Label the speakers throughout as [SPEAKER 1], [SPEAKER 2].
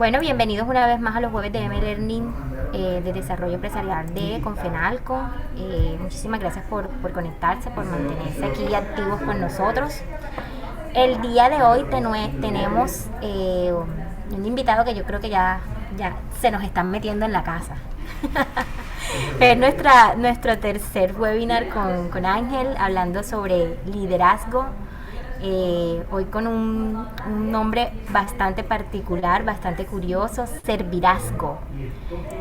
[SPEAKER 1] Bueno, bienvenidos una vez más a los jueves de M-Learning de Desarrollo Empresarial de Confenalco. Muchísimas gracias por conectarse, por mantenerse aquí activos con nosotros. El día de hoy tenemos un invitado que yo creo que ya se nos están metiendo en la casa. Es nuestro tercer webinar con Ángel hablando sobre liderazgo. Hoy con un nombre bastante particular, bastante curioso, Servirasco.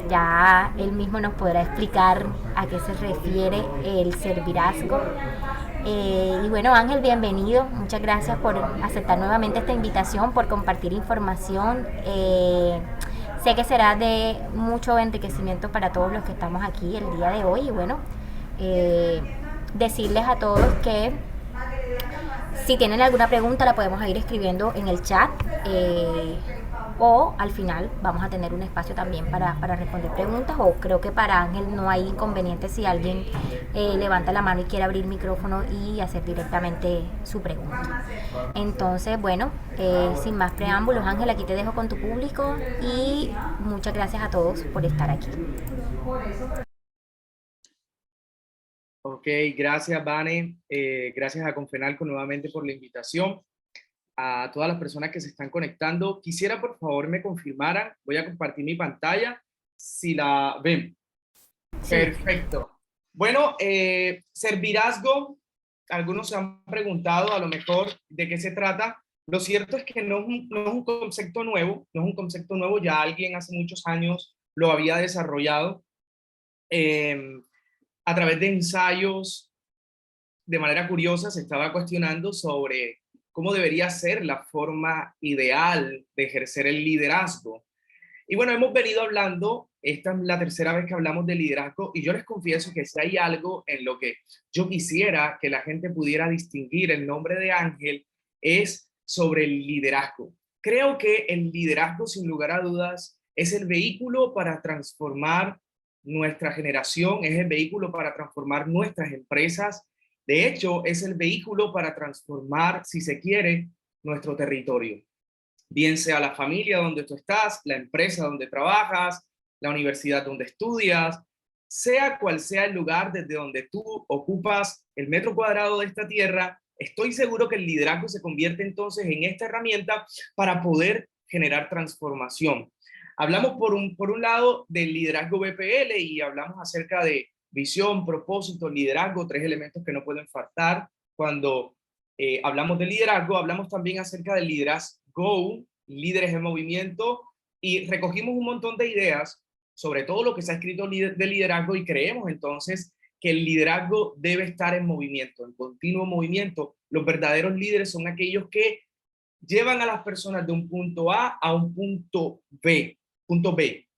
[SPEAKER 1] Ya él mismo nos podrá explicar a qué se refiere el Servirasco. Y bueno, Ángel, bienvenido. Muchas gracias por aceptar nuevamente esta invitación, por compartir información. Sé que será de mucho enriquecimiento para todos los que estamos aquí el día de hoy. Y bueno, eh, decirles a todos que si tienen alguna pregunta la podemos ir escribiendo en el chat o al final vamos a tener un espacio también para responder preguntas, o creo que para Ángel no hay inconveniente si alguien levanta la mano y quiere abrir micrófono y hacer directamente su pregunta. Entonces, bueno, sin más preámbulos, Ángel, aquí te dejo con tu público y muchas gracias a todos por estar aquí.
[SPEAKER 2] Ok, gracias, Vane. Gracias a Confenalco nuevamente por la invitación. A todas las personas que se están conectando, quisiera por favor me confirmaran. Voy a compartir mi pantalla. Si la ven.
[SPEAKER 1] Sí.
[SPEAKER 2] Perfecto. Bueno, Servirasgo, algunos se han preguntado a lo mejor de qué se trata. Lo cierto es que no es un concepto nuevo, no es un concepto nuevo, ya alguien hace muchos años lo había desarrollado a través de ensayos. De manera curiosa se estaba cuestionando sobre cómo debería ser la forma ideal de ejercer el liderazgo. Y bueno, hemos venido hablando, esta es la tercera vez que hablamos de liderazgo, y yo les confieso que si hay algo en lo que yo quisiera que la gente pudiera distinguir el nombre de Ángel, es sobre el liderazgo. Creo que el liderazgo, sin lugar a dudas, es el vehículo para transformar nuestra generación, es el vehículo para transformar nuestras empresas. De hecho, es el vehículo para transformar, si se quiere, nuestro territorio, bien sea la familia donde tú estás, la empresa donde trabajas, la universidad donde estudias, sea cual sea el lugar desde donde tú ocupas el metro cuadrado de esta tierra. Estoy seguro que el liderazgo se convierte entonces en esta herramienta para poder generar transformación. Hablamos por un lado del liderazgo BPL y hablamos acerca de visión, propósito, liderazgo, tres elementos que no pueden faltar cuando hablamos de liderazgo. Hablamos también acerca del liderazgo, líderes en movimiento, y recogimos un montón de ideas sobre todo lo que se ha escrito de liderazgo, y creemos entonces que el liderazgo debe estar en movimiento, en continuo movimiento. Los verdaderos líderes son aquellos que llevan a las personas de un punto A un punto B.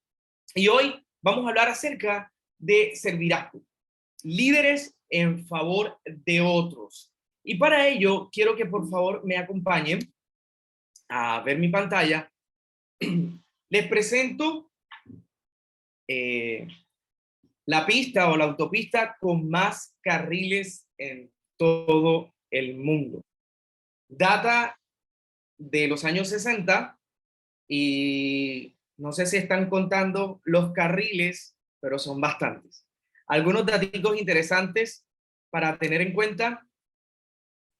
[SPEAKER 2] Y hoy vamos a hablar acerca de servirasco, líderes en favor de otros. Y para ello quiero que por favor me acompañen a ver mi pantalla. Les presento eh, la pista o la autopista con más carriles en todo el mundo. Data de los años 60 y no sé si están contando los carriles, pero son bastantes. Algunos datos interesantes para tener en cuenta: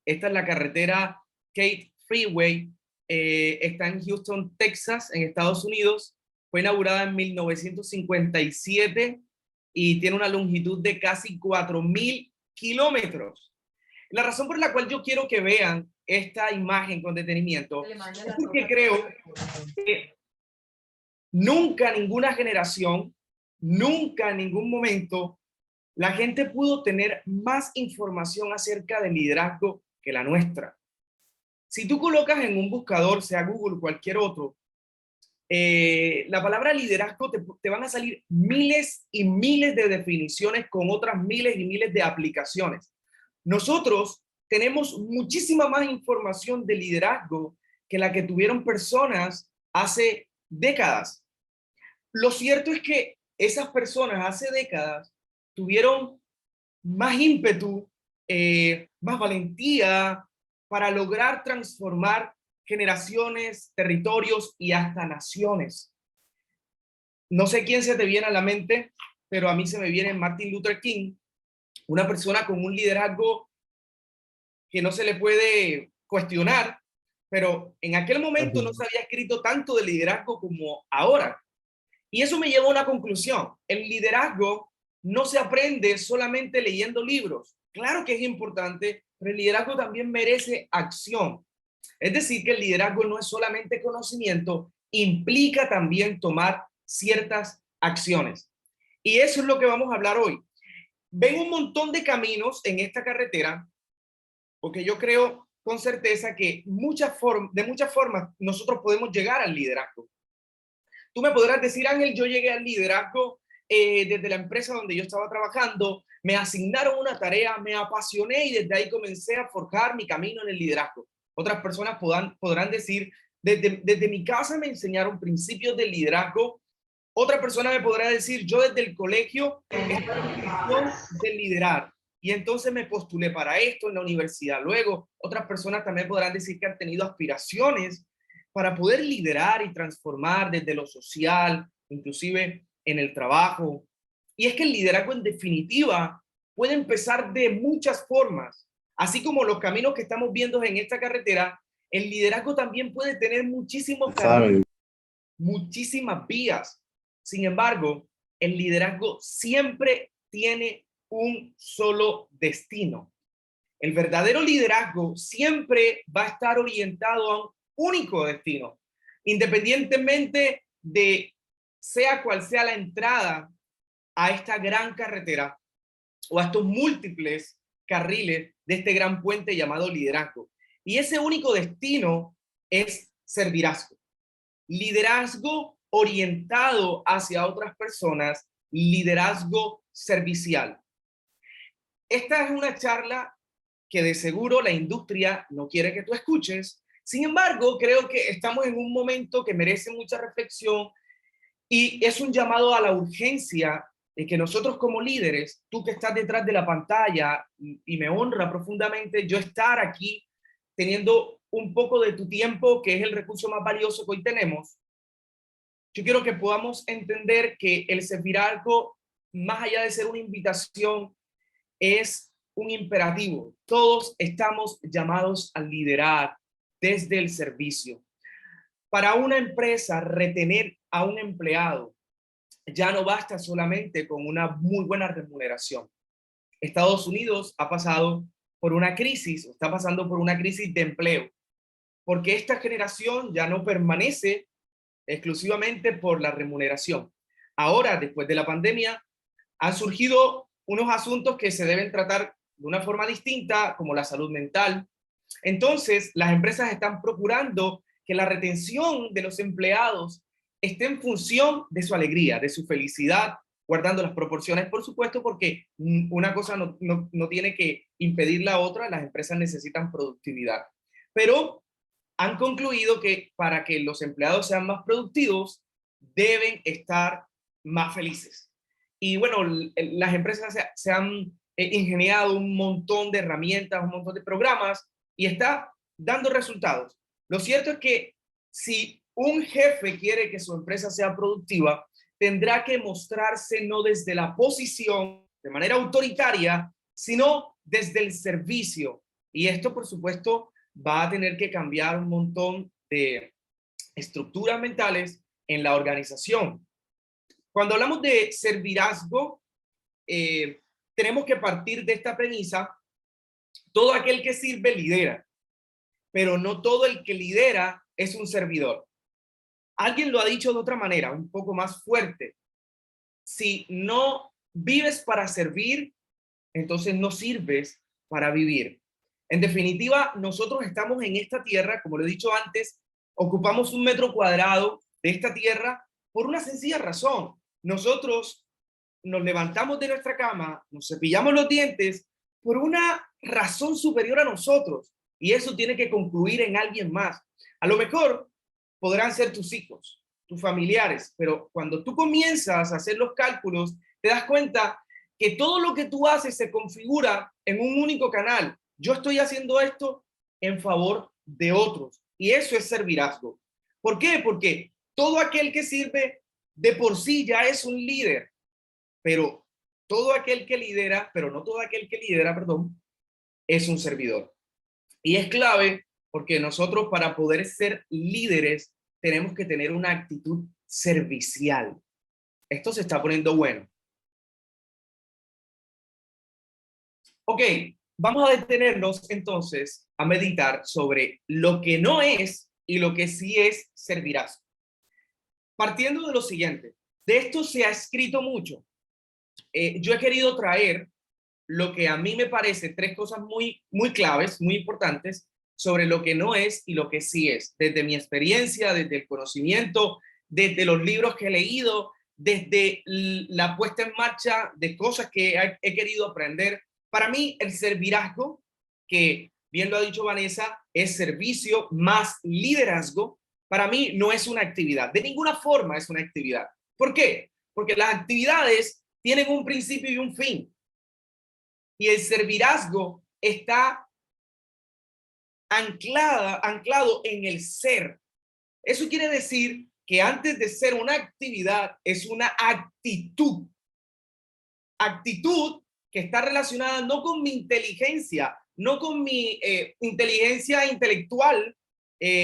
[SPEAKER 2] esta es la carretera Kate Freeway, está en Houston, Texas, en Estados Unidos. Fue inaugurada en 1957 y tiene una longitud de casi 4.000 kilómetros. La razón por la cual yo quiero que vean esta imagen con detenimiento es porque creo que nunca ninguna generación, nunca en ningún momento, la gente pudo tener más información acerca del liderazgo que la nuestra. Si tú colocas en un buscador, sea Google o cualquier otro, la palabra liderazgo, te van a salir miles y miles de definiciones con otras miles y miles de aplicaciones. Nosotros tenemos muchísima más información de liderazgo que la que tuvieron personas hace décadas. Lo cierto es que esas personas hace décadas tuvieron más ímpetu, más valentía para lograr transformar generaciones, territorios y hasta naciones. No sé quién se te viene a la mente, pero a mí se me viene Martin Luther King, una persona con un liderazgo que no se le puede cuestionar, pero en aquel momento no se había escrito tanto de liderazgo como ahora. Y eso me llevó a una conclusión. El liderazgo no se aprende solamente leyendo libros. Claro que es importante, pero el liderazgo también merece acción. Es decir, que el liderazgo no es solamente conocimiento, implica también tomar ciertas acciones. Y eso es lo que vamos a hablar hoy. Ven un montón de caminos en esta carretera, porque yo creo con certeza que de muchas formas nosotros podemos llegar al liderazgo. Tú me podrás decir, Ángel, yo llegué al liderazgo desde la empresa donde yo estaba trabajando, me asignaron una tarea, me apasioné y desde ahí comencé a forjar mi camino en el liderazgo. Otras personas podrán decir, desde mi casa me enseñaron principios del liderazgo. Otra persona me podrá decir, yo desde el colegio estaba en misión de liderar y entonces me postulé para esto en la universidad. Luego, otras personas también podrán decir que han tenido aspiraciones para poder liderar y transformar desde lo social, inclusive en el trabajo. Y es que el liderazgo en definitiva puede empezar de muchas formas. Así como los caminos que estamos viendo en esta carretera, el liderazgo también puede tener muchísimos caminos, muchísimas vías. Sin embargo, el liderazgo siempre tiene un solo destino. El verdadero liderazgo siempre va a estar orientado a un único destino, independientemente de sea cual sea la entrada a esta gran carretera o a estos múltiples carriles de este gran puente llamado liderazgo. Y ese único destino es servirazgo. Liderazgo orientado hacia otras personas, liderazgo servicial. Esta es una charla que de seguro la industria no quiere que tú escuches. Sin embargo, creo que estamos en un momento que merece mucha reflexión y es un llamado a la urgencia de que nosotros como líderes, tú que estás detrás de la pantalla, y me honra profundamente yo estar aquí teniendo un poco de tu tiempo, que es el recurso más valioso que hoy tenemos. Yo quiero que podamos entender que el serviralgo, más allá de ser una invitación, es un imperativo. Todos estamos llamados a liderar desde el servicio. Para una empresa, retener a un empleado ya no basta solamente con una muy buena remuneración. Estados Unidos ha pasado por una crisis, está pasando por una crisis de empleo, porque esta generación ya no permanece exclusivamente por la remuneración. Ahora, después de la pandemia, han surgido unos asuntos que se deben tratar de una forma distinta, como la salud mental. Entonces, las empresas están procurando que la retención de los empleados esté en función de su alegría, de su felicidad, guardando las proporciones, por supuesto, porque una cosa no tiene que impedir la otra, las empresas necesitan productividad. Pero han concluido que para que los empleados sean más productivos, deben estar más felices. Y bueno, las empresas se han ingeniado un montón de herramientas, un montón de programas y está dando resultados. Lo cierto es que si un jefe quiere que su empresa sea productiva, tendrá que mostrarse no desde la posición de manera autoritaria, sino desde el servicio. Y esto, por supuesto, va a tener que cambiar un montón de estructuras mentales en la organización. Cuando hablamos de servirazgo, tenemos que partir de esta premisa: todo aquel que sirve lidera, pero no todo el que lidera es un servidor. Alguien lo ha dicho de otra manera, un poco más fuerte: si no vives para servir, entonces no sirves para vivir. En definitiva, nosotros estamos en esta tierra, como lo he dicho antes, ocupamos 1 metro cuadrado de esta tierra por una sencilla razón. Nosotros nos levantamos de nuestra cama, nos cepillamos los dientes por una razón superior a nosotros, y eso tiene que concluir en alguien más. A lo mejor podrán ser tus hijos, tus familiares, pero cuando tú comienzas a hacer los cálculos, te das cuenta que todo lo que tú haces se configura en un único canal. Yo estoy haciendo esto en favor de otros. Y eso es servirazgo. ¿Por qué? Porque todo aquel que sirve de por sí ya es un líder, pero todo aquel que lidera, pero no todo aquel que lidera, perdón, es un servidor. Y es clave porque nosotros para poder ser líderes tenemos que tener una actitud servicial. Esto se está poniendo bueno. Ok, vamos a detenernos entonces a meditar sobre lo que no es y lo que sí es servirás. Partiendo de lo siguiente, de esto se ha escrito mucho. Yo he querido traer lo que a mí me parece tres cosas muy claves, muy importantes sobre lo que no es y lo que sí es, desde mi experiencia, desde el conocimiento, desde los libros que he leído, desde la puesta en marcha de cosas que he querido aprender. Para mí, el servirazgo, que bien lo ha dicho Vanessa, es servicio más liderazgo. Para mí no es una actividad, de ninguna forma es una actividad. ¿Por qué? Porque las actividades tienen un principio y un fin. Y el servirazgo está anclado en el ser. Eso quiere decir que antes de ser una actividad, es una actitud. Actitud que está relacionada no con mi inteligencia, no con mi inteligencia intelectual,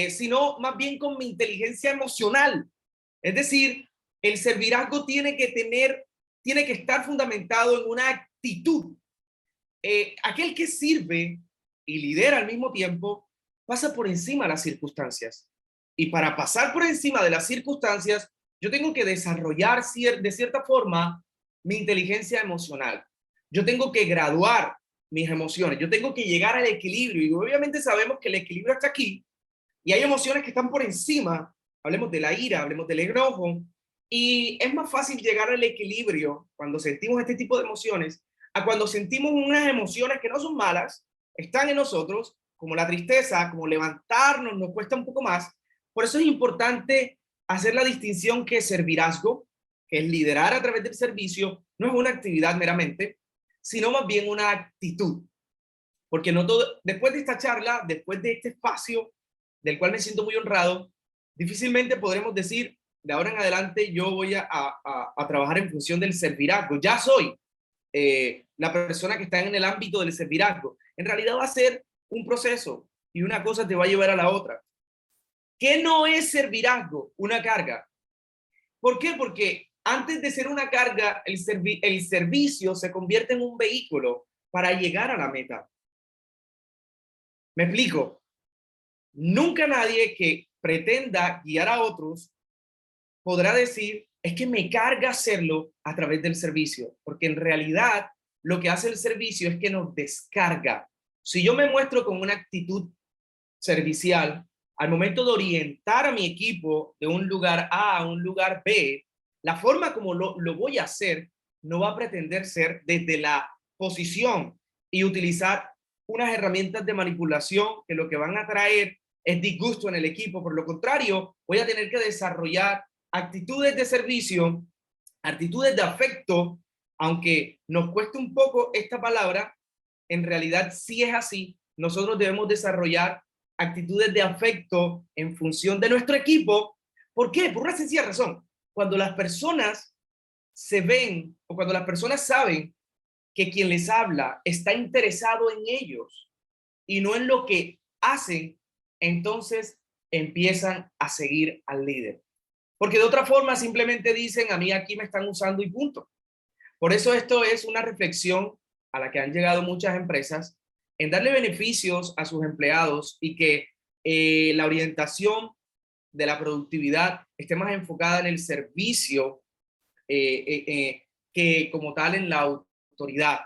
[SPEAKER 2] sino más bien con mi inteligencia emocional. Es decir, el servirazgo tiene que estar fundamentado en una actitud. Aquel que sirve y lidera al mismo tiempo pasa por encima de las circunstancias. Y para pasar por encima de las circunstancias, yo tengo que desarrollar de cierta forma mi inteligencia emocional. Yo tengo que graduar mis emociones. Yo tengo que llegar al equilibrio. Y obviamente sabemos que el equilibrio está aquí. Y hay emociones que están por encima. Hablemos de la ira, hablemos del enojo. Y es más fácil llegar al equilibrio cuando sentimos este tipo de emociones a cuando sentimos unas emociones que no son malas, están en nosotros, como la tristeza, como levantarnos, nos cuesta un poco más. Por eso es importante hacer la distinción que servirazgo, que es liderar a través del servicio, no es una actividad meramente, sino más bien una actitud. Porque no todo, después de esta charla, después de este espacio, del cual me siento muy honrado, difícilmente podremos decir, de ahora en adelante yo voy a trabajar en función del servirazgo. Ya soy la persona que está en el ámbito del servirazgo. En realidad va a ser un proceso y una cosa te va a llevar a la otra. ¿Qué no es servirazgo? Una carga. ¿Por qué? Porque antes de ser una carga, el servicio se convierte en un vehículo para llegar a la meta. Me explico. Nunca nadie que pretenda guiar a otros podrá decir, es que me carga hacerlo a través del servicio, porque en realidad lo que hace el servicio es que nos descarga. Si yo me muestro con una actitud servicial, al momento de orientar a mi equipo de un lugar A a un lugar B, la forma como lo voy a hacer no va a pretender ser desde la posición y utilizar unas herramientas de manipulación que lo que van a traer es disgusto en el equipo. Por lo contrario, voy a tener que desarrollar actitudes de servicio, actitudes de afecto, aunque nos cueste un poco esta palabra, en realidad sí es así. Nosotros debemos desarrollar actitudes de afecto en función de nuestro equipo. ¿Por qué? Por una sencilla razón. Cuando las personas se ven o cuando las personas saben que quien les habla está interesado en ellos y no en lo que hacen, entonces empiezan a seguir al líder. Porque de otra forma simplemente dicen, a mí aquí me están usando y punto. Por eso esto es una reflexión a la que han llegado muchas empresas en darle beneficios a sus empleados y que la orientación de la productividad esté más enfocada en el servicio que como tal en la autoridad.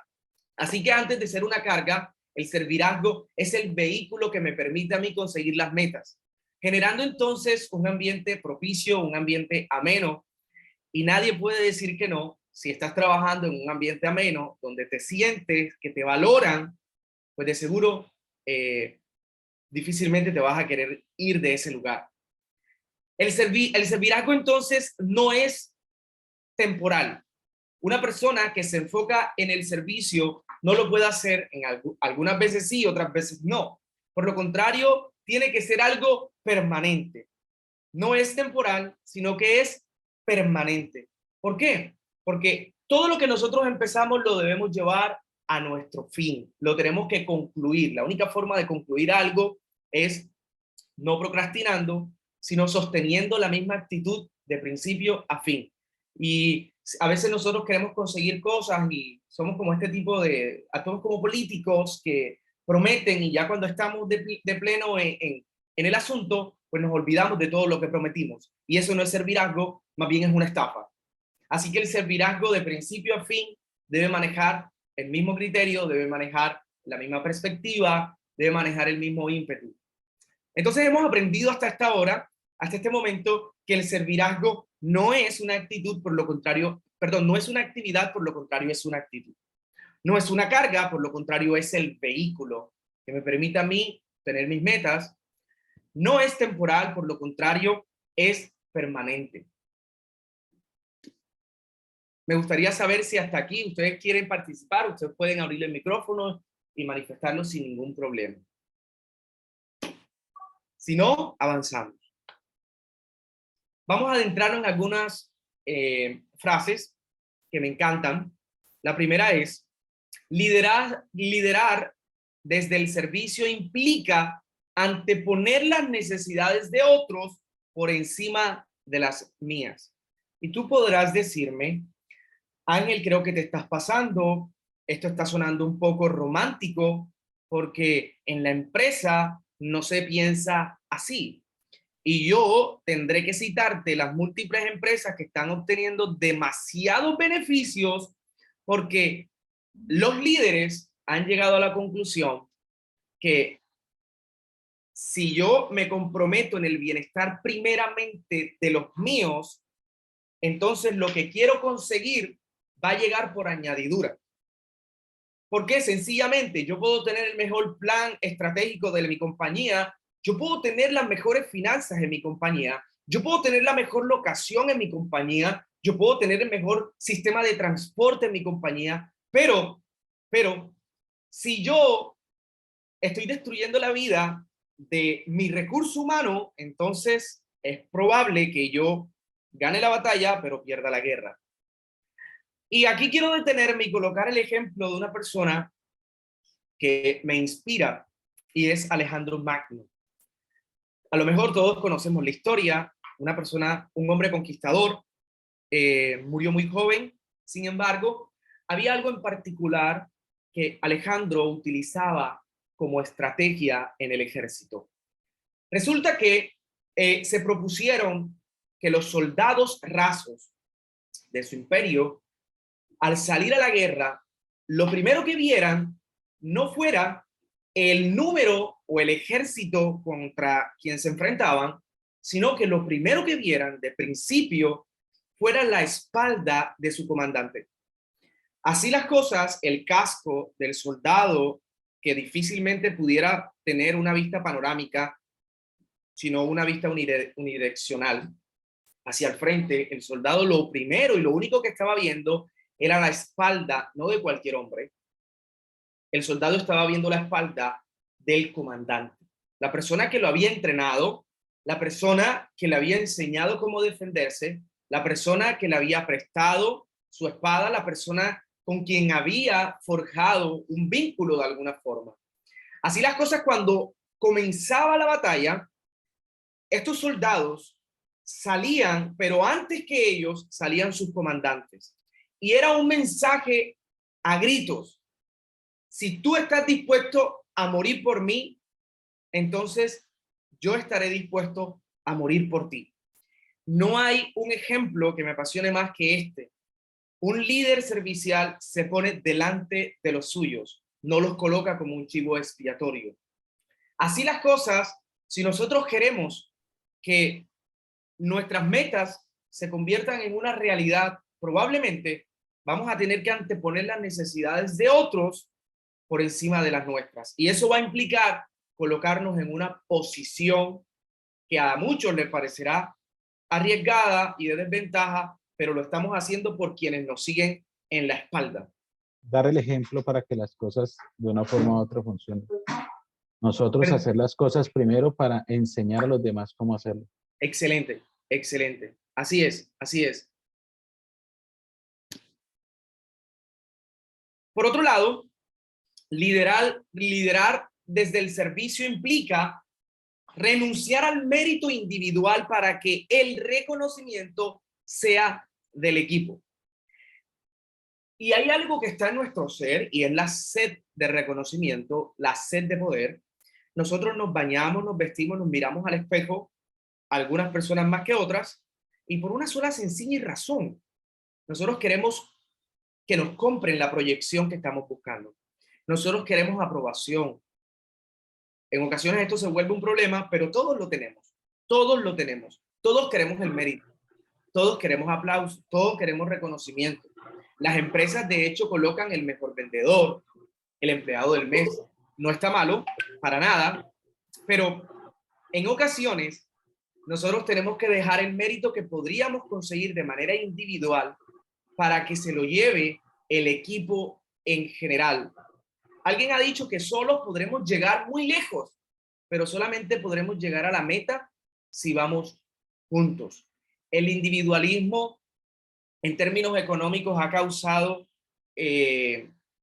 [SPEAKER 2] Así que antes de ser una carga, el servirazgo es el vehículo que me permite a mí conseguir las metas, generando entonces un ambiente propicio, un ambiente ameno, y nadie puede decir que no si estás trabajando en un ambiente ameno, donde te sientes que te valoran, pues de seguro difícilmente te vas a querer ir de ese lugar. El servirazgo entonces no es temporal. Una persona que se enfoca en el servicio no lo puede hacer, algunas veces sí, otras veces no. Por lo contrario, tiene que ser algo permanente. No es temporal, sino que es permanente. ¿Por qué? Porque todo lo que nosotros empezamos lo debemos llevar a nuestro fin. Lo tenemos que concluir. La única forma de concluir algo es no procrastinando, sino sosteniendo la misma actitud de principio a fin. Y a veces nosotros queremos conseguir cosas y somos como este tipo de, actuamos como políticos que prometen y ya cuando estamos de pleno en el asunto, pues nos olvidamos de todo lo que prometimos. Y eso no es servirazgo, más bien es una estafa. Así que el servirazgo de principio a fin debe manejar el mismo criterio, debe manejar la misma perspectiva, debe manejar el mismo ímpetu. Entonces hemos aprendido hasta esta hora, hasta este momento, que el servirazgo no es una actitud, por lo contrario, perdón, no es una actividad, por lo contrario es una actitud. No es una carga, por lo contrario es el vehículo que me permite a mí tener mis metas. No es temporal, por lo contrario es permanente. Me gustaría saber si hasta aquí ustedes quieren participar, ustedes pueden abrir el micrófono y manifestarlo sin ningún problema. Si no, avanzamos. Vamos a adentrarnos en algunas frases que me encantan. La primera es, liderar desde el servicio implica anteponer las necesidades de otros por encima de las mías. Y tú podrás decirme, Ángel, creo que te estás pasando, esto está sonando un poco romántico, porque en la empresa no se piensa así. Y yo tendré que citarte las múltiples empresas que están obteniendo demasiados beneficios porque los líderes han llegado a la conclusión que si yo me comprometo en el bienestar primeramente de los míos, entonces lo que quiero conseguir va a llegar por añadidura. Porque sencillamente yo puedo tener el mejor plan estratégico de mi compañía, yo puedo tener las mejores finanzas en mi compañía, yo puedo tener la mejor locación en mi compañía, yo puedo tener el mejor sistema de transporte en mi compañía, pero si yo estoy destruyendo la vida de mi recurso humano, entonces es probable que yo gane la batalla, pero pierda la guerra. Y aquí quiero detenerme y colocar el ejemplo de una persona que me inspira y es Alejandro Magno. A lo mejor todos conocemos la historia, una persona, un hombre conquistador, murió muy joven. Sin embargo, había algo en particular que Alejandro utilizaba como estrategia en el ejército. Resulta que se propusieron que los soldados rasos de su imperio, al salir a la guerra, lo primero que vieran no fuera el número o el ejército contra quien se enfrentaban, sino que lo primero que vieran de principio fuera la espalda de su comandante. Así las cosas, el casco del soldado, que difícilmente pudiera tener una vista panorámica, sino una vista unidireccional hacia el frente, el soldado lo primero y lo único que estaba viendo era la espalda, no de cualquier hombre. El soldado estaba viendo la espalda del comandante, la persona que lo había entrenado, la persona que le había enseñado cómo defenderse, la persona que le había prestado su espada, la persona con quien había forjado un vínculo de alguna forma. Así las cosas, cuando comenzaba la batalla, estos soldados salían, pero antes que ellos salían sus comandantes. Y era un mensaje a gritos. Si tú estás dispuesto a morir por mí, entonces yo estaré dispuesto a morir por ti. No hay un ejemplo que me apasione más que este. Un líder servicial se pone delante de los suyos, no los coloca como un chivo expiatorio. Así las cosas, si nosotros queremos que nuestras metas se conviertan en una realidad, probablemente vamos a tener que anteponer las necesidades de otros por encima de las nuestras. Y eso va a implicar colocarnos en una posición que a muchos les parecerá arriesgada y de desventaja, pero lo estamos haciendo por quienes nos siguen en la espalda.
[SPEAKER 3] Dar el ejemplo para que las cosas de una forma u otra funcionen. Nosotros
[SPEAKER 2] Pero-
[SPEAKER 3] hacer las cosas primero para enseñar a los demás cómo hacerlo.
[SPEAKER 2] Excelente, excelente. Así es, así es. Por otro lado, liderar desde el servicio implica renunciar al mérito individual para que el reconocimiento sea del equipo. Y hay algo que está en nuestro ser y es la sed de reconocimiento, la sed de poder. Nosotros nos bañamos, nos vestimos, nos miramos al espejo, algunas personas más que otras, y por una sola sencilla razón. Nosotros queremos que nos compren la proyección que estamos buscando. Nosotros queremos aprobación. En ocasiones esto se vuelve un problema, pero todos lo tenemos. Todos lo tenemos. Todos queremos el mérito. Todos queremos aplausos. Todos queremos reconocimiento. Las empresas, de hecho, colocan el mejor vendedor, el empleado del mes. No está malo, para nada, pero en ocasiones nosotros tenemos que dejar el mérito que podríamos conseguir de manera individual para que se lo lleve el equipo en general. Alguien ha dicho que solos podremos llegar muy lejos, pero solamente podremos llegar a la meta si vamos juntos. El individualismo en términos económicos ha causado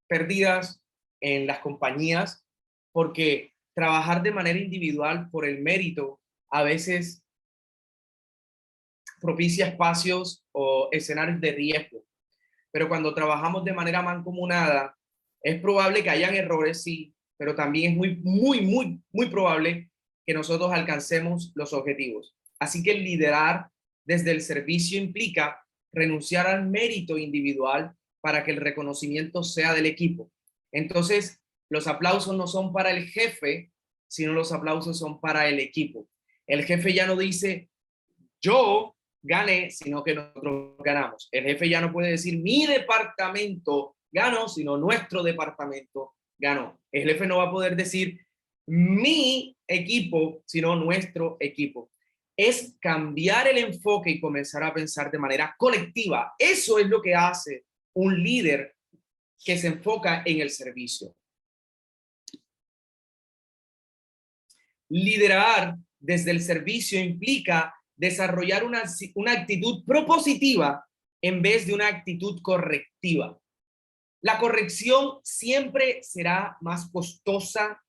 [SPEAKER 2] pérdidas en las compañías porque trabajar de manera individual por el mérito a veces propicia espacios o escenarios de riesgo. Pero cuando trabajamos de manera mancomunada, es probable que hayan errores, sí, pero también es muy probable que nosotros alcancemos los objetivos. Así que liderar desde el servicio implica renunciar al mérito individual para que el reconocimiento sea del equipo. Entonces, los aplausos no son para el jefe, sino los aplausos son para el equipo. El jefe ya no dice, yo gané, sino que nosotros ganamos. El jefe ya no puede decir, mi departamento ganó, sino nuestro departamento ganó. El jefe no va a poder decir, mi equipo, sino nuestro equipo. Es cambiar el enfoque y comenzar a pensar de manera colectiva. Eso es lo que hace un líder que se enfoca en el servicio. Liderar desde el servicio implica desarrollar una actitud propositiva en vez de una actitud correctiva. La corrección siempre será más costosa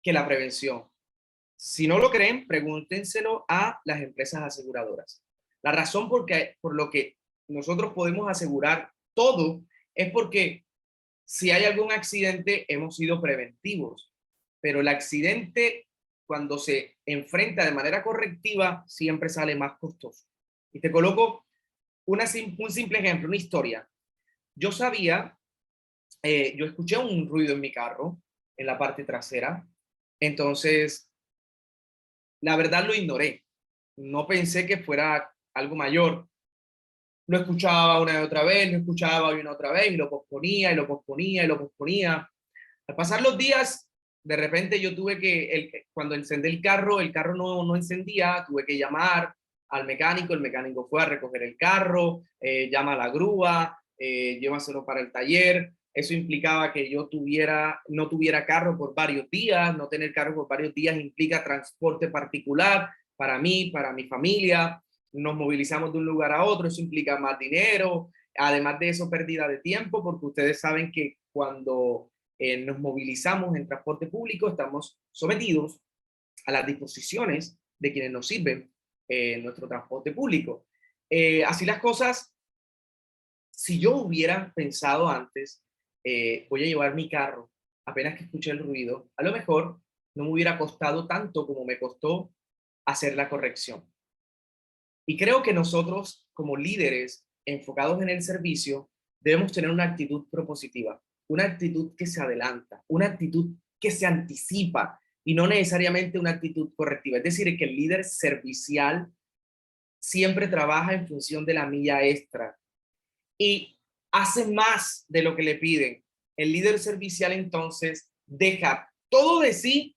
[SPEAKER 2] que la prevención. Si no lo creen, pregúntenselo a las empresas aseguradoras. La razón por lo que nosotros podemos asegurar todo es porque si hay algún accidente, hemos sido preventivos. Pero el accidente, cuando se enfrenta de manera correctiva, siempre sale más costoso. Y te coloco un simple ejemplo, una historia. Yo escuché un ruido en mi carro, en la parte trasera. Entonces, la verdad lo ignoré. No pensé que fuera algo mayor. Lo escuchaba una y otra vez, lo escuchaba una y otra vez, y lo posponía, y lo posponía, y lo posponía. Al pasar los días, de repente yo tuve cuando encendí el carro no encendía, tuve que llamar al mecánico, el mecánico fue a recoger el carro, llama a la grúa, llévaselo para el taller. Eso implicaba que yo no tuviera carro por varios días. No tener carro por varios días implica transporte particular para mí, para mi familia. Nos movilizamos de un lugar a otro, eso implica más dinero. Además de eso, pérdida de tiempo, porque ustedes saben que cuando nos movilizamos en transporte público, estamos sometidos a las disposiciones de quienes nos sirven nuestro transporte público. Así las cosas, si yo hubiera pensado antes, voy a llevar mi carro, apenas que escuché el ruido, a lo mejor no me hubiera costado tanto como me costó hacer la corrección. Y creo que nosotros, como líderes enfocados en el servicio, debemos tener una actitud propositiva, una actitud que se adelanta, una actitud que se anticipa y no necesariamente una actitud correctiva. Es decir, que el líder servicial siempre trabaja en función de la milla extra y hace más de lo que le piden. El líder servicial entonces deja todo de sí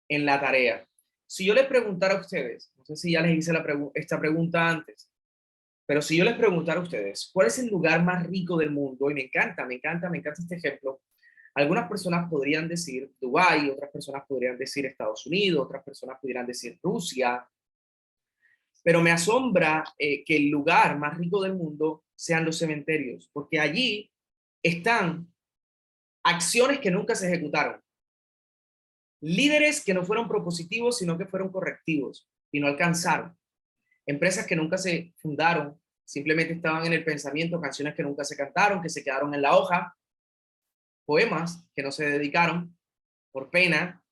[SPEAKER 2] en la tarea. Si yo les preguntara a ustedes, no sé si ya les hice esta pregunta antes, pero si yo les preguntara a ustedes, ¿cuál es el lugar más rico del mundo? Y me encanta este ejemplo. Algunas personas podrían decir Dubái, otras personas podrían decir Estados Unidos, otras personas pudieran decir Rusia, pero me asombra que el lugar más rico del mundo sean los cementerios, porque allí están acciones que nunca se ejecutaron, líderes que no fueron propositivos, sino que fueron correctivos y no alcanzaron, empresas que nunca se fundaron, simplemente estaban en el pensamiento, canciones que nunca se cantaron, que se quedaron en la hoja, poemas que no se dedicaron por pena,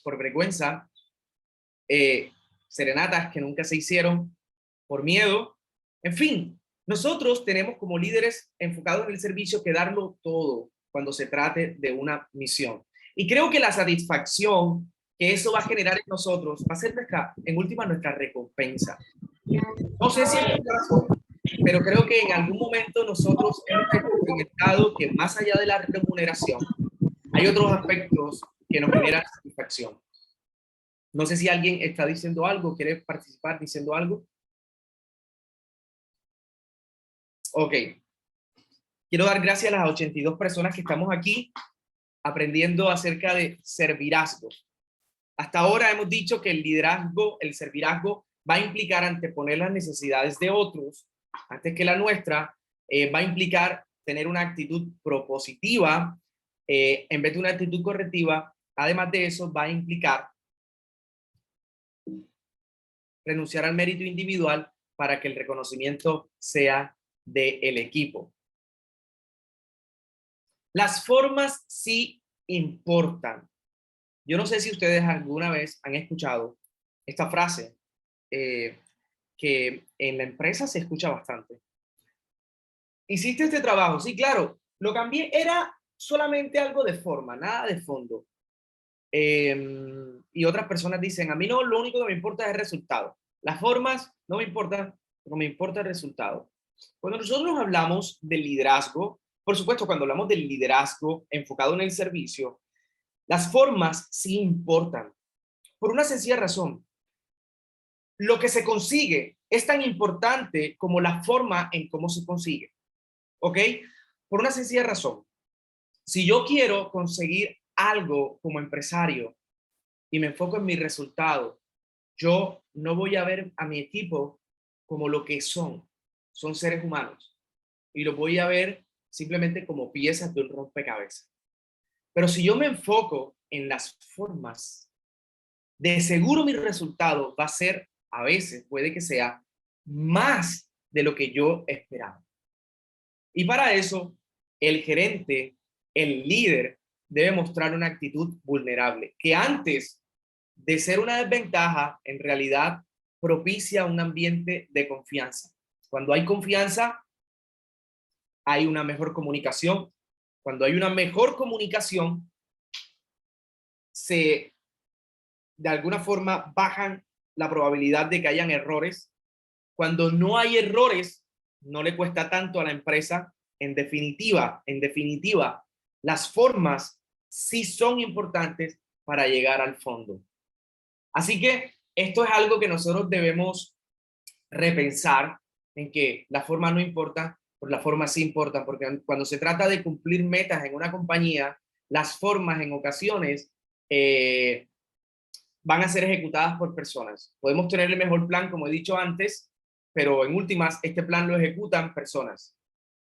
[SPEAKER 2] por vergüenza, serenatas que nunca se hicieron por miedo. En fin, nosotros tenemos como líderes enfocados en el servicio que darlo todo cuando se trate de una misión. Y creo que la satisfacción que eso va a generar en nosotros va a ser en última nuestra recompensa. No sé si es razón, pero creo que en algún momento nosotros hemos experimentado que más allá de la remuneración, hay otros aspectos que nos generan satisfacción. No sé si alguien está diciendo algo, quiere participar diciendo algo. Ok. Quiero dar gracias a las 82 personas que estamos aquí aprendiendo acerca de servirazgo. Hasta ahora hemos dicho que el liderazgo, el servirazgo, va a implicar anteponer las necesidades de otros antes que la nuestra, va a implicar tener una actitud propositiva en vez de una actitud correctiva. Además de eso, va a implicar renunciar al mérito individual para que el reconocimiento sea del equipo. Las formas sí importan. Yo no sé si ustedes alguna vez han escuchado esta frase que en la empresa se escucha bastante. Hiciste este trabajo, sí, claro, lo cambié, era solamente algo de forma, nada de fondo. Y otras personas dicen, a mí no, lo único que me importa es el resultado. Las formas no me importan, pero me importa el resultado. Cuando nosotros hablamos de liderazgo, por supuesto, cuando hablamos del liderazgo enfocado en el servicio, las formas sí importan, por una sencilla razón. Lo que se consigue es tan importante como la forma en cómo se consigue. ¿Ok? Por una sencilla razón. Si yo quiero conseguir algo como empresario y me enfoco en mi resultado, yo no voy a ver a mi equipo como lo que son. Son seres humanos. Y lo voy a ver simplemente como piezas de un rompecabezas. Pero si yo me enfoco en las formas, de seguro mi resultado va a ser, a veces puede que sea, más de lo que yo esperaba. Y para eso, el gerente, el líder, debe mostrar una actitud vulnerable, que antes de ser una desventaja, en realidad propicia un ambiente de confianza. Cuando hay confianza, hay una mejor comunicación. Cuando hay una mejor comunicación, de alguna forma bajan la probabilidad de que hayan errores. Cuando no hay errores, no le cuesta tanto a la empresa. En definitiva, las formas sí son importantes para llegar al fondo. Así que esto es algo que nosotros debemos repensar, en que la forma no importa, pero la forma sí importa, porque cuando se trata de cumplir metas en una compañía, las formas en ocasiones van a ser ejecutadas por personas. Podemos tener el mejor plan, como he dicho antes, pero en últimas, este plan lo ejecutan personas.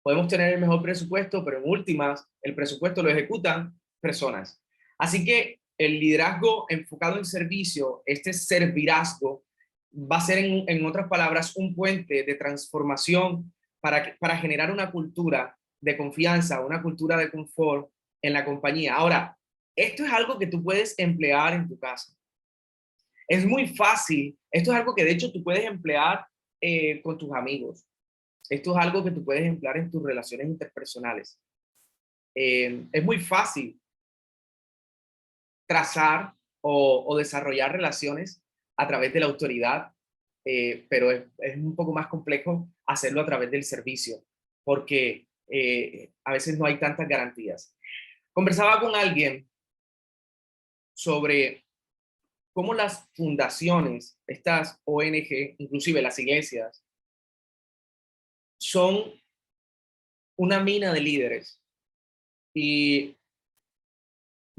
[SPEAKER 2] Podemos tener el mejor presupuesto, pero en últimas, el presupuesto lo ejecutan personas. Así que el liderazgo enfocado en servicio, este servirazgo, va a ser, en otras palabras, un puente de transformación para generar una cultura de confianza, una cultura de confort en la compañía. Ahora, esto es algo que tú puedes emplear en tu casa. Es muy fácil. Esto es algo que de hecho tú puedes emplear con tus amigos. Esto es algo que tú puedes emplear en tus relaciones interpersonales. Es muy fácil trazar o desarrollar relaciones a través de la autoridad, pero es un poco más complejo hacerlo a través del servicio, porque a veces no hay tantas garantías. Conversaba con alguien sobre cómo las fundaciones, estas ONG, inclusive las iglesias, son una mina de líderes. Y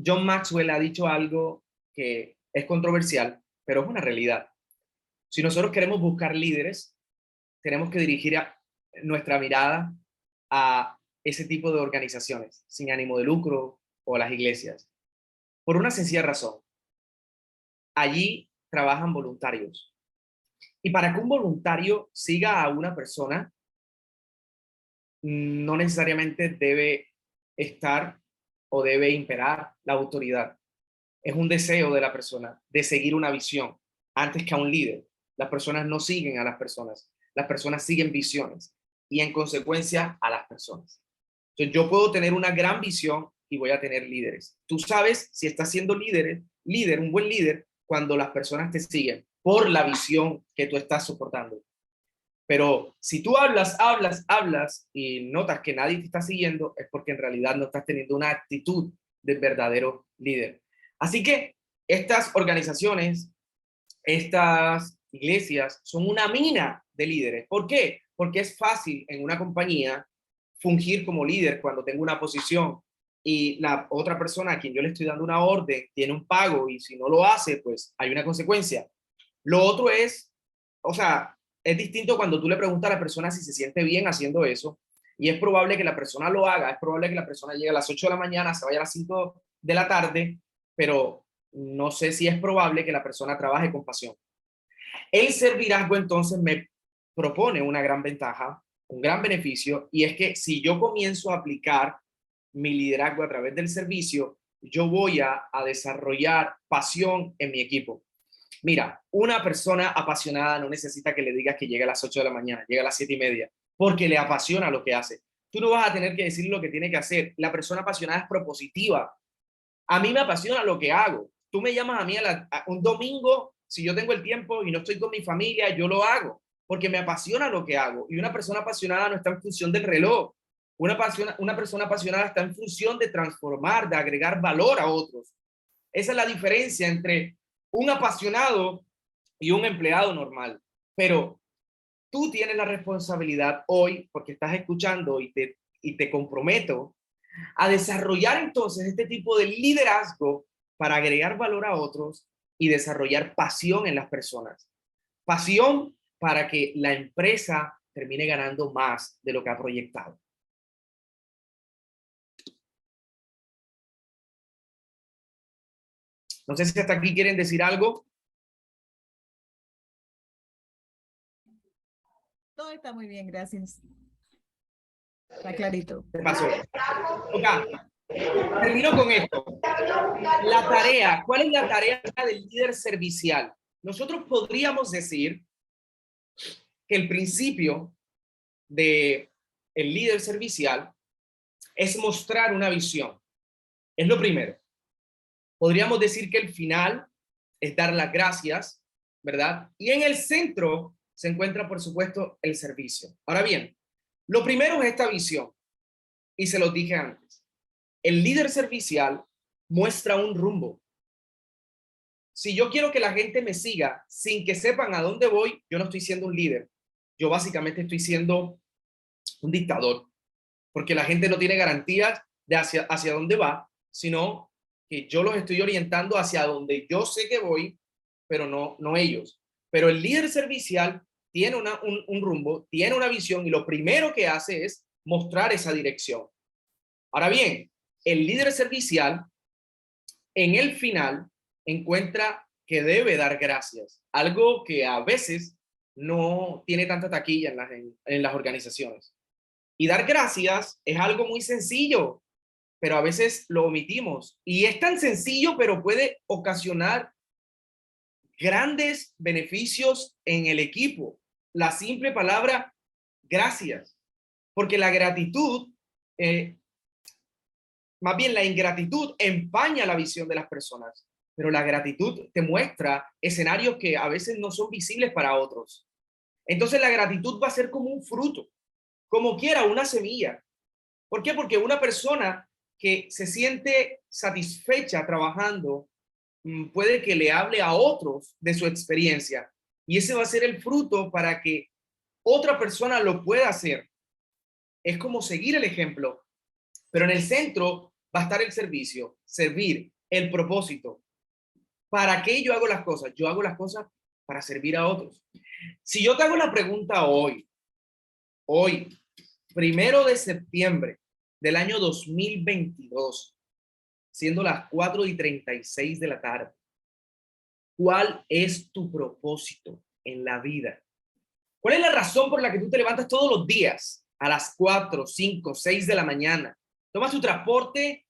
[SPEAKER 2] John Maxwell ha dicho algo que es controversial, pero es una realidad. Si nosotros queremos buscar líderes, tenemos que dirigir nuestra mirada a ese tipo de organizaciones sin ánimo de lucro o las iglesias. Por una sencilla razón. Allí trabajan voluntarios. Y para que un voluntario siga a una persona, no necesariamente debe estar o debe imperar la autoridad. Es un deseo de la persona de seguir una visión antes que a un líder. Las personas no siguen a las personas siguen visiones y en consecuencia a las personas. Entonces yo puedo tener una gran visión y voy a tener líderes. Tú sabes si estás siendo un buen líder, cuando las personas te siguen por la visión que tú estás soportando. Pero si tú hablas y notas que nadie te está siguiendo, es porque en realidad no estás teniendo una actitud de verdadero líder. Así que estas organizaciones, estas iglesias son una mina de líderes. ¿Por qué? Porque es fácil en una compañía fungir como líder cuando tengo una posición y la otra persona a quien yo le estoy dando una orden tiene un pago y si no lo hace, pues hay una consecuencia. Lo otro es, o sea, es distinto cuando tú le preguntas a la persona si se siente bien haciendo eso y es probable que la persona lo haga, es probable que la persona llegue a las 8 de la mañana, se vaya a las 5 de la tarde, pero no sé si es probable que la persona trabaje con pasión. El liderazgo entonces me propone una gran ventaja, un gran beneficio, y es que si yo comienzo a aplicar mi liderazgo a través del servicio, yo voy a desarrollar pasión en mi equipo. Mira, una persona apasionada no necesita que le digas que llegue a las 8 de la mañana, llega a las 7:30, porque le apasiona lo que hace. Tú no vas a tener que decir lo que tiene que hacer. La persona apasionada es propositiva. A mí me apasiona lo que hago. Tú me llamas a mí un domingo, si yo tengo el tiempo y no estoy con mi familia, yo lo hago, porque me apasiona lo que hago. Y una persona apasionada no está en función del reloj. Una persona apasionada está en función de transformar, de agregar valor a otros. Esa es la diferencia entre un apasionado y un empleado normal. Pero tú tienes la responsabilidad hoy, porque estás escuchando y te comprometo a desarrollar entonces este tipo de liderazgo para agregar valor a otros y desarrollar pasión en las personas. Pasión para que la empresa termine ganando más de lo que ha proyectado. No sé si hasta aquí quieren decir algo.
[SPEAKER 4] Todo está muy bien, gracias. Está clarito.
[SPEAKER 2] ¿Qué pasó? Okay. Termino con esto. La tarea, ¿cuál es la tarea del líder servicial? Nosotros podríamos decir que el principio de el líder servicial es mostrar una visión. Es lo primero. Podríamos decir que el final es dar las gracias, ¿verdad? Y en el centro se encuentra, por supuesto, el servicio. Ahora bien, lo primero es esta visión. Y se lo dije antes. El líder servicial muestra un rumbo. Si yo quiero que la gente me siga sin que sepan a dónde voy, yo no estoy siendo un líder. Yo básicamente estoy siendo un dictador, porque la gente no tiene garantías de hacia dónde va, sino que yo los estoy orientando hacia donde yo sé que voy, pero no ellos. Pero el líder servicial tiene un rumbo, tiene una visión y lo primero que hace es mostrar esa dirección. Ahora bien, el líder servicial en el final encuentra que debe dar gracias, algo que a veces no tiene tanta taquilla en las organizaciones. Y dar gracias es algo muy sencillo, pero a veces lo omitimos. Y es tan sencillo, pero puede ocasionar grandes beneficios en el equipo. La simple palabra gracias, porque la gratitud, más bien la ingratitud empaña la visión de las personas, pero la gratitud te muestra escenarios que a veces no son visibles para otros. Entonces la gratitud va a ser como un fruto, como quiera, una semilla. ¿Por qué? Porque una persona que se siente satisfecha trabajando puede que le hable a otros de su experiencia y ese va a ser el fruto para que otra persona lo pueda hacer. Es como seguir el ejemplo, pero en el centro va a estar el servicio, servir, el propósito. ¿Para qué yo hago las cosas? Yo hago las cosas para servir a otros. Si yo te hago la pregunta hoy, 1 de septiembre del año 2022, siendo las 4:36 de la tarde, ¿cuál es tu propósito en la vida? ¿Cuál es la razón por la que tú te levantas todos los días a las 4, 5, 6 de la mañana? Tomas tu transporte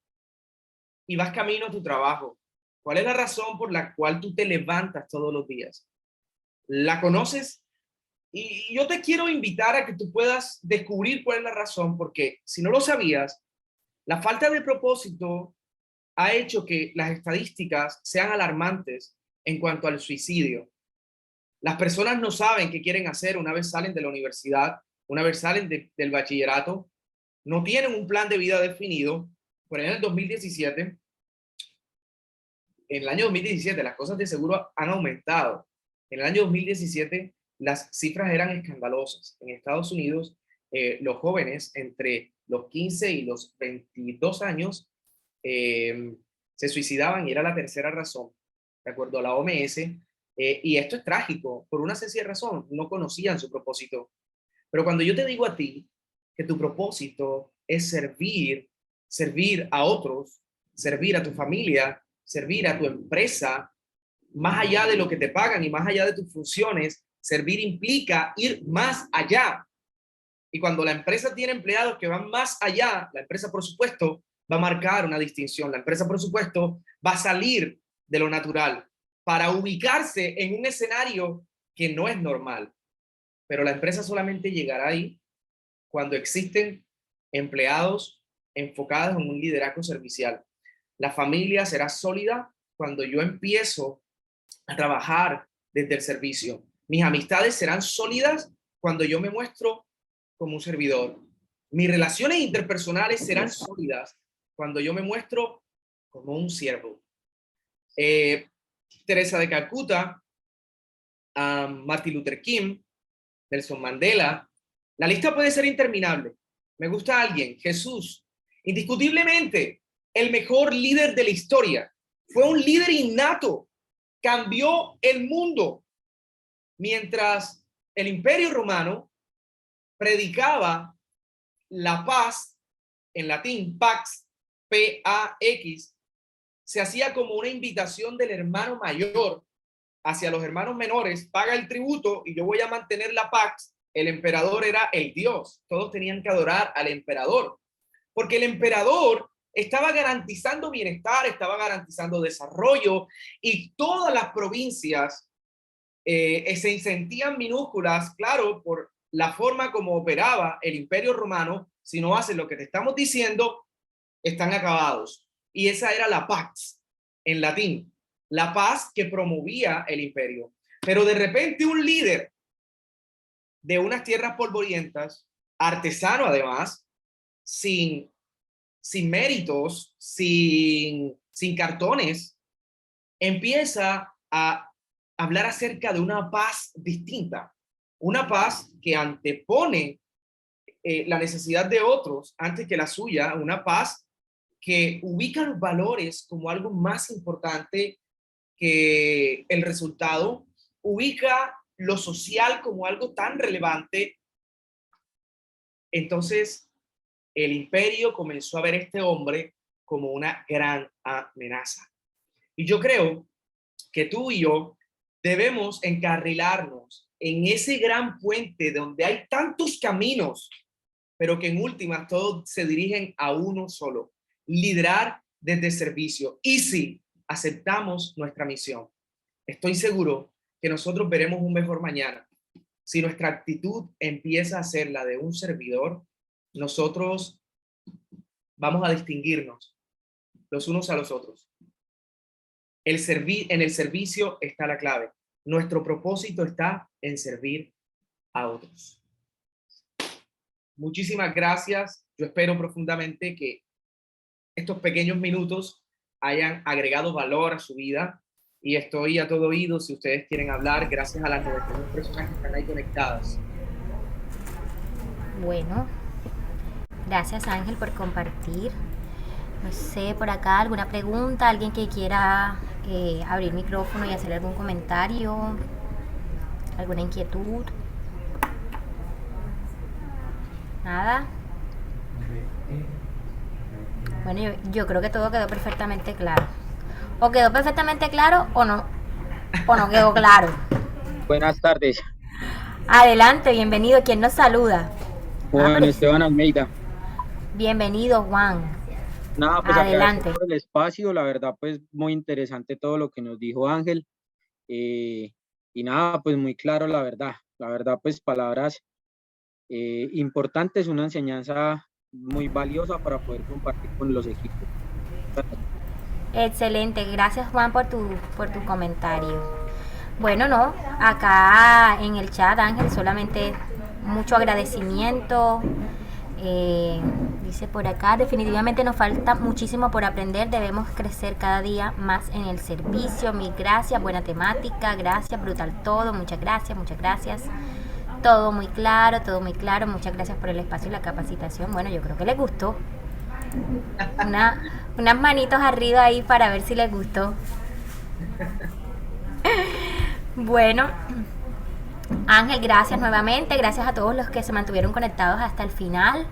[SPEAKER 2] y vas camino a tu trabajo. ¿Cuál es la razón por la cual tú te levantas todos los días? ¿La conoces? Y yo te quiero invitar a que tú puedas descubrir cuál es la razón, porque si no lo sabías, la falta de propósito ha hecho que las estadísticas sean alarmantes en cuanto al suicidio. Las personas no saben qué quieren hacer una vez salen de la universidad, una vez salen del bachillerato, no tienen un plan de vida definido. Por ahí en el 2017, en el año 2017, las cosas de seguro han aumentado. En el año 2017, las cifras eran escandalosas. En Estados Unidos, los jóvenes entre los 15 y los 22 años se suicidaban y era la tercera razón, de acuerdo a la OMS. Y esto es trágico, por una sencilla razón, no conocían su propósito. Pero cuando yo te digo a ti que tu propósito es servir a otros, servir a tu familia, servir a tu empresa, más allá de lo que te pagan y más allá de tus funciones, servir implica ir más allá. Y cuando la empresa tiene empleados que van más allá, la empresa, por supuesto, va a marcar una distinción. La empresa, por supuesto, va a salir de lo natural para ubicarse en un escenario que no es normal. Pero la empresa solamente llegará ahí cuando existen empleados enfocados en un liderazgo servicial. La familia será sólida cuando yo empiezo a trabajar desde el servicio. Mis amistades serán sólidas cuando yo me muestro como un servidor. Mis relaciones interpersonales serán sólidas cuando yo me muestro como un siervo. Teresa de Calcuta, Martin Luther King, Nelson Mandela, la lista puede ser interminable. Me gusta alguien, Jesús, indiscutiblemente el mejor líder de la historia. Fue un líder innato, cambió el mundo. Mientras el Imperio Romano predicaba la paz, en latín pax, P-A-X, se hacía como una invitación del hermano mayor hacia los hermanos menores: paga el tributo y yo voy a mantener la pax. El emperador era el dios, todos tenían que adorar al emperador, porque el emperador estaba garantizando bienestar, estaba garantizando desarrollo, y todas las provincias se sentían minúsculas, claro, por la forma como operaba el Imperio Romano. Si no hacen lo que te estamos diciendo, están acabados. Y esa era la pax, en latín, la paz que promovía el imperio. Pero de repente un líder de unas tierras polvorientas, artesano además, sin méritos, sin cartones, empieza a hablar acerca de una paz distinta, una paz que antepone la necesidad de otros antes que la suya, una paz que ubica los valores como algo más importante que el resultado, ubica lo social como algo tan relevante. Entonces, el imperio comenzó a ver a este hombre como una gran amenaza. Y yo creo que tú y yo debemos encarrilarnos en ese gran puente donde hay tantos caminos, pero que en últimas todos se dirigen a uno solo: liderar desde servicio. Y si aceptamos nuestra misión, estoy seguro que nosotros veremos un mejor mañana. Si nuestra actitud empieza a ser la de un servidor, nosotros vamos a distinguirnos los unos a los otros. En el servicio está la clave. Nuestro propósito está en servir a otros. Muchísimas gracias. Yo espero profundamente que estos pequeños minutos hayan agregado valor a su vida, y estoy a todo oído si ustedes quieren hablar, gracias a las 92 personas que están ahí conectadas.
[SPEAKER 1] Bueno, gracias Ángel por compartir. No sé, por acá alguna pregunta, alguien que quiera abrir micrófono y hacer algún comentario, alguna inquietud. Nada. Bueno, yo creo que todo quedó perfectamente claro. O quedó perfectamente claro o no quedó claro.
[SPEAKER 5] Buenas tardes,
[SPEAKER 1] Adelante, bienvenido. ¿Quién nos saluda?
[SPEAKER 5] Juan Esteban Almeida.
[SPEAKER 1] Bienvenido, Juan.
[SPEAKER 5] Nada, pues
[SPEAKER 1] Adelante.
[SPEAKER 5] agradecer por el espacio, la verdad, pues muy interesante todo lo que nos dijo Ángel. Y nada, pues muy claro, la verdad, pues palabras importantes, una enseñanza muy valiosa para poder compartir con los equipos.
[SPEAKER 1] Excelente, gracias Juan por tu comentario. Bueno, no, acá en el chat Ángel solamente mucho agradecimiento. Dice por acá, definitivamente nos falta muchísimo por aprender, debemos crecer cada día más en el servicio. Mil gracias, buena temática, gracias, brutal todo, muchas gracias, muchas gracias. Todo muy claro, muchas gracias por el espacio y la capacitación. Bueno, yo creo que les gustó. Unas manitos arriba ahí para ver si les gustó. Bueno, Ángel, gracias nuevamente, gracias a todos los que se mantuvieron conectados hasta el final.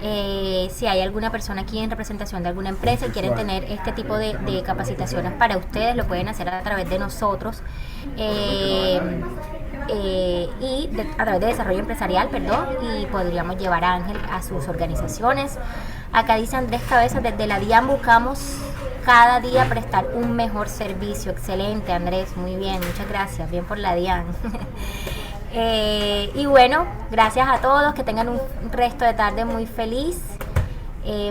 [SPEAKER 1] Si hay alguna persona aquí en representación de alguna empresa y quieren tener este tipo de capacitaciones para ustedes, lo pueden hacer a través de nosotros a través de desarrollo empresarial, y podríamos llevar a Ángel a sus organizaciones. Acá dice Andrés Cabezas, desde la DIAN buscamos cada día prestar un mejor servicio. Excelente, Andrés, muy bien, muchas gracias, bien por la DIAN. Y bueno, gracias a todos, que tengan un resto de tarde muy feliz.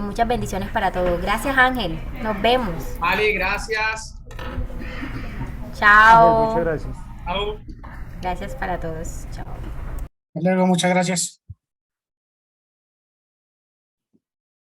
[SPEAKER 1] Muchas bendiciones para todos. Gracias, Ángel, nos vemos.
[SPEAKER 2] Vale, gracias.
[SPEAKER 1] Chao.
[SPEAKER 6] Muchas gracias.
[SPEAKER 2] Chao.
[SPEAKER 1] Gracias para todos, chao.
[SPEAKER 6] Hasta luego, muchas gracias.